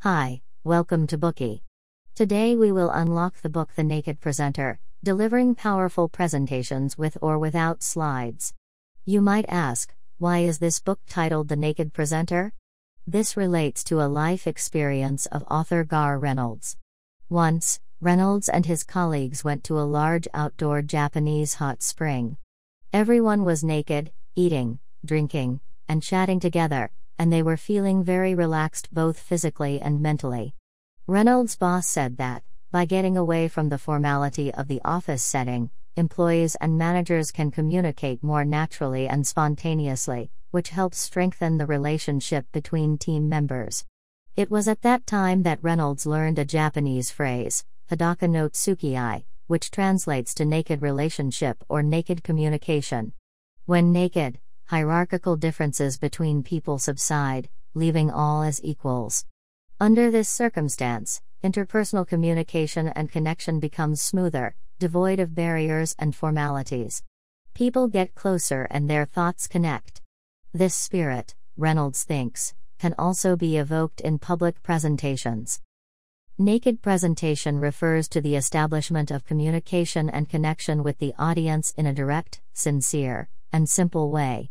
Hi, welcome to Bookie. Today we will unlock the book The Naked Presenter, Delivering Powerful Presentations with or Without Slides. You might ask, why is this book titled The Naked Presenter? This relates to a life experience of author Garr Reynolds. Once, Reynolds and his colleagues went to a large outdoor Japanese hot spring. Everyone was naked, eating, drinking, and chatting together, and they were feeling very relaxed both physically and mentally. Reynolds' boss said that, by getting away from the formality of the office setting, employees and managers can communicate more naturally and spontaneously, which helps strengthen the relationship between team members. It was at that time that Reynolds learned a Japanese phrase, Hadaka no Tsukii, which translates to naked relationship or naked communication. When naked, hierarchical differences between people subside, leaving all as equals. Under this circumstance, interpersonal communication and connection becomes smoother, devoid of barriers and formalities. People get closer and their thoughts connect. This spirit, Reynolds thinks, can also be evoked in public presentations. Naked presentation refers to the establishment of communication and connection with the audience in a direct, sincere, and simple way.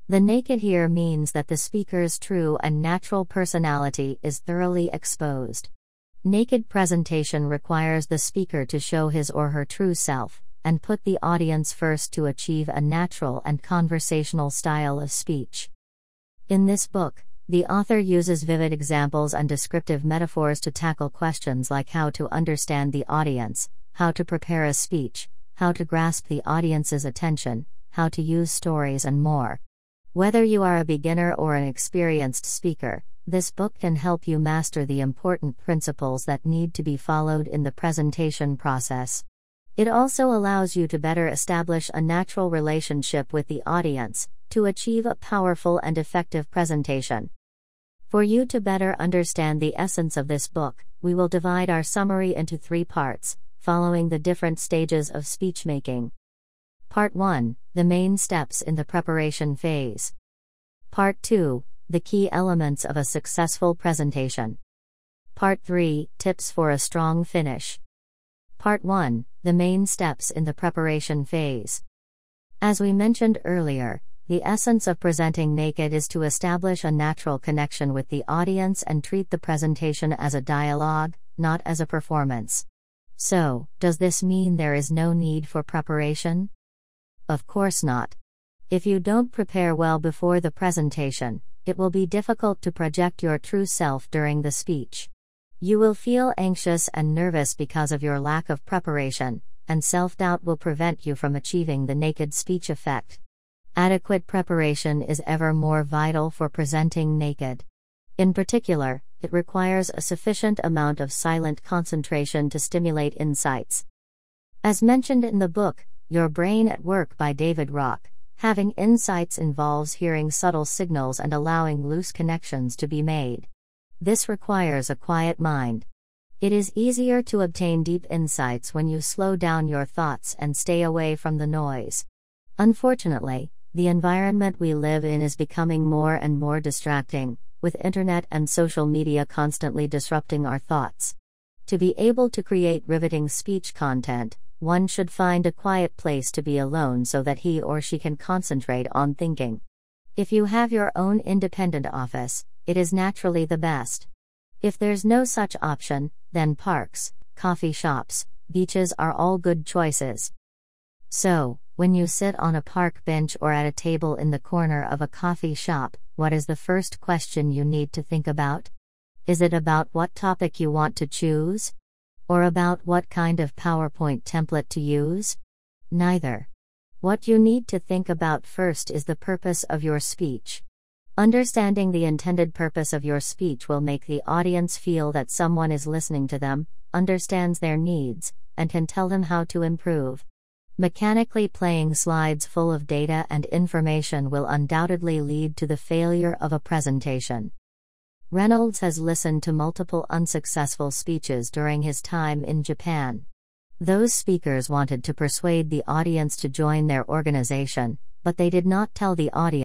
The naked here means that the speaker's true and natural personality is thoroughly exposed. Naked presentation requires the speaker to show his or her true self, and put the audience first to achieve a natural and conversational style of speech. In this book, the author uses vivid examples and descriptive metaphors to tackle questions like how to understand the audience, how to prepare a speech, how to grasp the audience's attention, how to use stories and more. Whether you are a beginner or an experienced speaker, this book can help you master the important principles that need to be followed in the presentation process. It also allows you to better establish a natural relationship with the audience, to achieve a powerful and effective presentation. For you to better understand the essence of this book, we will divide our summary into 3 parts, following the different stages of speech-making. Part 1, the main steps in the preparation phase. Part 2, the key elements of a successful presentation. Part 3, tips for a strong finish. Part 1, the main steps in the preparation phase. As we mentioned earlier, the essence of presenting naked is to establish a natural connection with the audience and treat the presentation as a dialogue, not as a performance. So, does this mean there is no need for preparation? Of course not. If you don't prepare well before the presentation, it will be difficult to project your true self during the speech. You will feel anxious and nervous because of your lack of preparation, and self-doubt will prevent you from achieving the naked speech effect. Adequate preparation is ever more vital for presenting naked. In particular, it requires a sufficient amount of silent concentration to stimulate insights. As mentioned in the book, Your Brain at Work by David Rock, having insights involves hearing subtle signals and allowing loose connections to be made. This requires a quiet mind. It is easier to obtain deep insights when you slow down your thoughts and stay away from the noise. Unfortunately, the environment we live in is becoming more and more distracting, with internet and social media constantly disrupting our thoughts. To be able to create riveting speech content, one should find a quiet place to be alone so that he or she can concentrate on thinking. If you have your own independent office, it is naturally the best. If there's no such option, then parks, coffee shops, beaches are all good choices. So, when you sit on a park bench or at a table in the corner of a coffee shop, what is the first question you need to think about? Is it about what topic you want to choose? Or about what kind of PowerPoint template to use? Neither. What you need to think about first is the purpose of your speech. Understanding the intended purpose of your speech will make the audience feel that someone is listening to them, understands their needs, and can tell them how to improve. Mechanically playing slides full of data and information will undoubtedly lead to the failure of a presentation. Reynolds has listened to multiple unsuccessful speeches during his time in Japan. Those speakers wanted to persuade the audience to join their organization, but they did not tell the audience